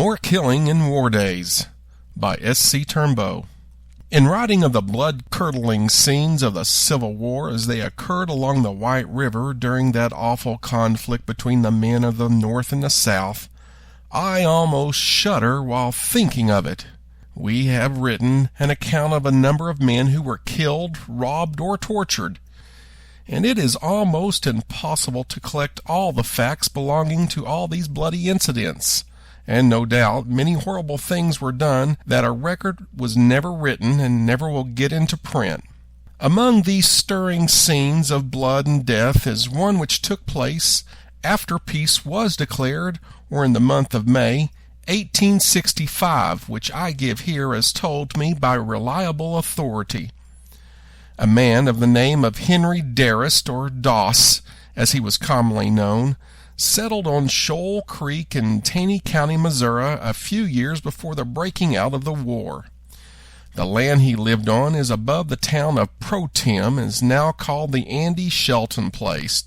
More Killing in War Days by C.S.A. Turnbo. In writing of the blood-curdling scenes of the Civil War as they occurred along the White River during that awful conflict between the men of the North and the South, I almost shudder while thinking of it. We have written an account of a number of men who were killed, robbed, or tortured, and it is almost impossible to collect all the facts belonging to all these bloody incidents. And no doubt many horrible things were done that a record was never written and never will get into print. Among these stirring scenes of blood and death is one which took place after peace was declared, or in the month of May, 1865, which I give here as told me by reliable authority. A man of the name of Henry Darrist, or Doss, as he was commonly known, settled on Shoal Creek in Taney County, Missouri, a few years before the breaking out of the war. The land he lived on is above the town of Protem, and is now called the Andy Shelton Place.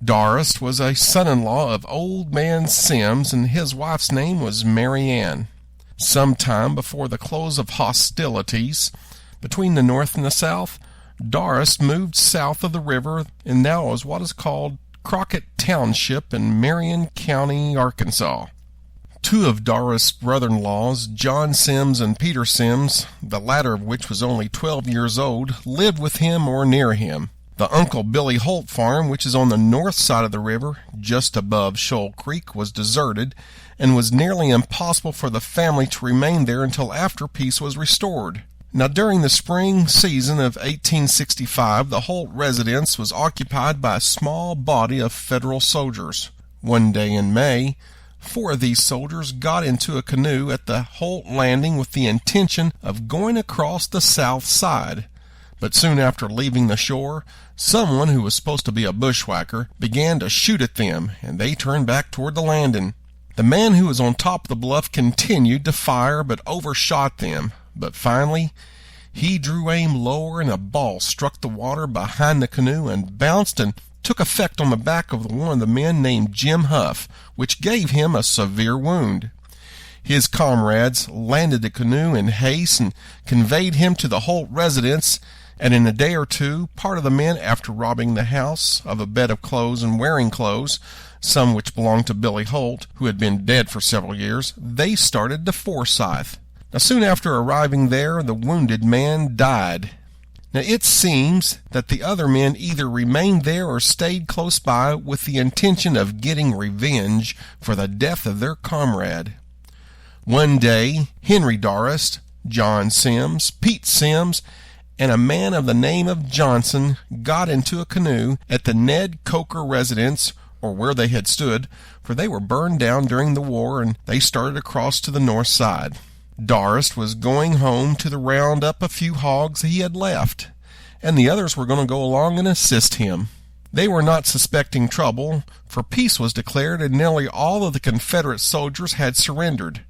Darrist was a son-in-law of Old Man Sims, and his wife's name was Mary Ann. Some time before the close of hostilities between the North and the South, Darrist moved south of the river and now is what is called Crockett Township in Marion County, Arkansas. Two of Darrist's brother-in-laws, John Sims and Peter Sims, the latter of which was only 12 years old, lived with him or near him. The Uncle Billy Holt farm, which is on the north side of the river, just above Shoal Creek, was deserted, and was nearly impossible for the family to remain there until after peace was restored. Now, during the spring season of 1865, the Holt residence was occupied by a small body of Federal soldiers. One day in May, 4 of these soldiers got into a canoe at the Holt landing with the intention of going across the south side. But soon after leaving the shore, someone who was supposed to be a bushwhacker began to shoot at them, and they turned back toward the landing. The man who was on top of the bluff continued to fire, but overshot them. But finally, he drew aim lower, and a ball struck the water behind the canoe and bounced and took effect on the back of one of the men named Jim Huff, which gave him a severe wound. His comrades landed the canoe in haste and conveyed him to the Holt residence, and in a day or two, part of the men, after robbing the house of a bed of clothes and wearing clothes, some which belonged to Billy Holt, who had been dead for several years, they started to Forsyth. Now, soon after arriving there, the wounded man died. Now, it seems that the other men either remained there or stayed close by with the intention of getting revenge for the death of their comrade. One day, Henry Darrist, John Sims, Pete Sims, and a man of the name of Johnson got into a canoe at the Ned Coker residence, or where they had stood, for they were burned down during the war, and they started across to the north side. Darrist was going home to round up a few hogs he had left, and the others were going to go along and assist him. They were not suspecting trouble, for peace was declared and nearly all of the Confederate soldiers had surrendered.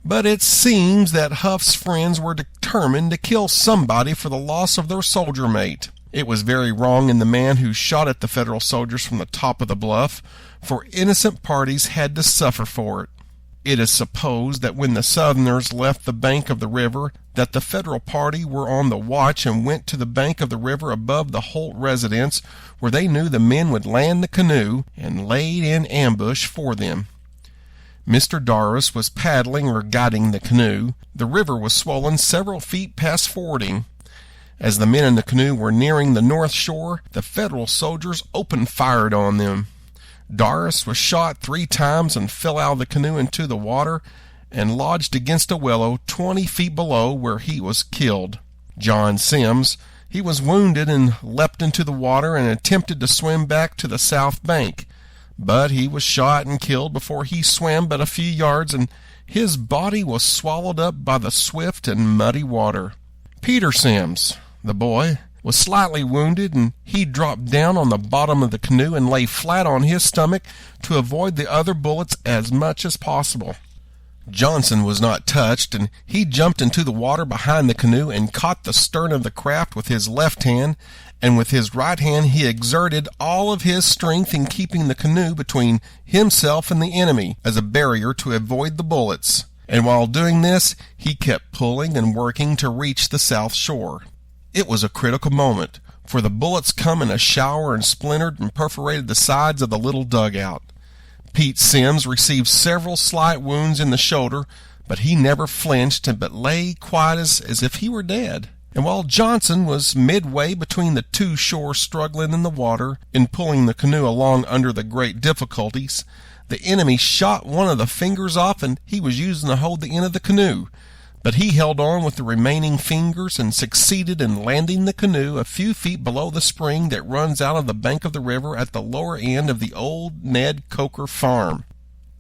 But it seems that Huff's friends were determined to kill somebody for the loss of their soldier mate. It was very wrong in the man who shot at the Federal soldiers from the top of the bluff, for innocent parties had to suffer for it. It is supposed that when the Southerners left the bank of the river, that the Federal party were on the watch and went to the bank of the river above the Holt residence, where they knew the men would land the canoe, and laid in ambush for them. Mr. Darrist was paddling or guiding the canoe. The river was swollen several feet past fording. As the men in the canoe were nearing the north shore, the Federal soldiers opened fire on them. Darrist was shot 3 times and fell out of the canoe into the water and lodged against a willow 20 feet below, where he was killed. John Sims, he was wounded and leapt into the water and attempted to swim back to the south bank, but he was shot and killed before he swam but a few yards, and his body was swallowed up by the swift and muddy water. Peter Sims, the boy, was slightly wounded, and he dropped down on the bottom of the canoe and lay flat on his stomach to avoid the other bullets as much as possible. Johnson was not touched, and he jumped into the water behind the canoe and caught the stern of the craft with his left hand, and with his right hand he exerted all of his strength in keeping the canoe between himself and the enemy as a barrier to avoid the bullets. And while doing this, he kept pulling and working to reach the south shore. It was a critical moment, for the bullets come in a shower and splintered and perforated the sides of the little dugout. Pete Sims received several slight wounds in the shoulder, but he never flinched but lay quiet as if he were dead. And while Johnson was midway between the two shores struggling in the water and pulling the canoe along under the great difficulties, the enemy shot one of the fingers off and he was using to hold the end of the canoe. But he held on with the remaining fingers and succeeded in landing the canoe a few feet below the spring that runs out of the bank of the river at the lower end of the old Ned Coker farm.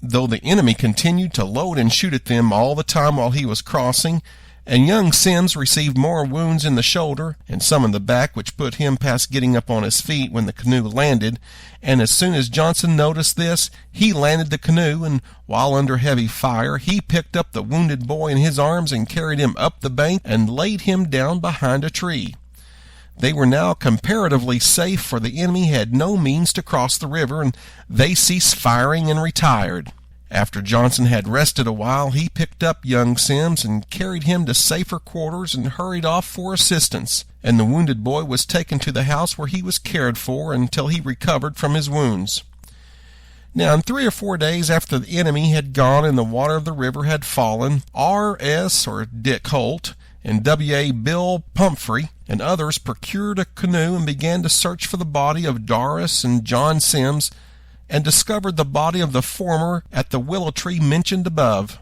Though the enemy continued to load and shoot at them all the time while he was crossing, and young Sims received more wounds in the shoulder and some in the back, which put him past getting up on his feet when the canoe landed, and as soon as Johnson noticed this, he landed the canoe, and while under heavy fire, he picked up the wounded boy in his arms and carried him up the bank and laid him down behind a tree. They were now comparatively safe, for the enemy had no means to cross the river, and they ceased firing and retired. After Johnson had rested a while, he picked up young Sims and carried him to safer quarters and hurried off for assistance, and the wounded boy was taken to the house where he was cared for until he recovered from his wounds. Now, in 3 or 4 days after the enemy had gone and the water of the river had fallen, R.S. or Dick Holt and W.A. Bill Pumphrey and others procured a canoe and began to search for the body of Doris and John Sims, and discovered the body of the former at the willow tree mentioned above.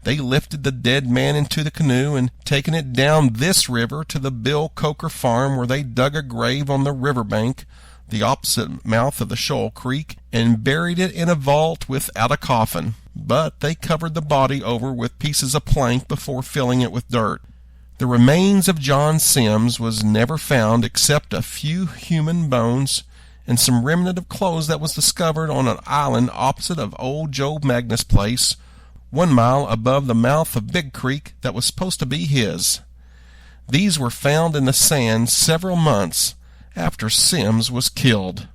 They lifted the dead man into the canoe, and taking it down this river to the Bill Coker farm, where they dug a grave on the river bank, the opposite mouth of the Shoal Creek, and buried it in a vault without a coffin. But they covered the body over with pieces of plank before filling it with dirt. The remains of John Sims was never found except a few human bones and some remnant of clothes that was discovered on an island opposite of old Joe Magnus' place, 1 mile above the mouth of Big Creek that was supposed to be his. These were found in the sand several months after Sims was killed.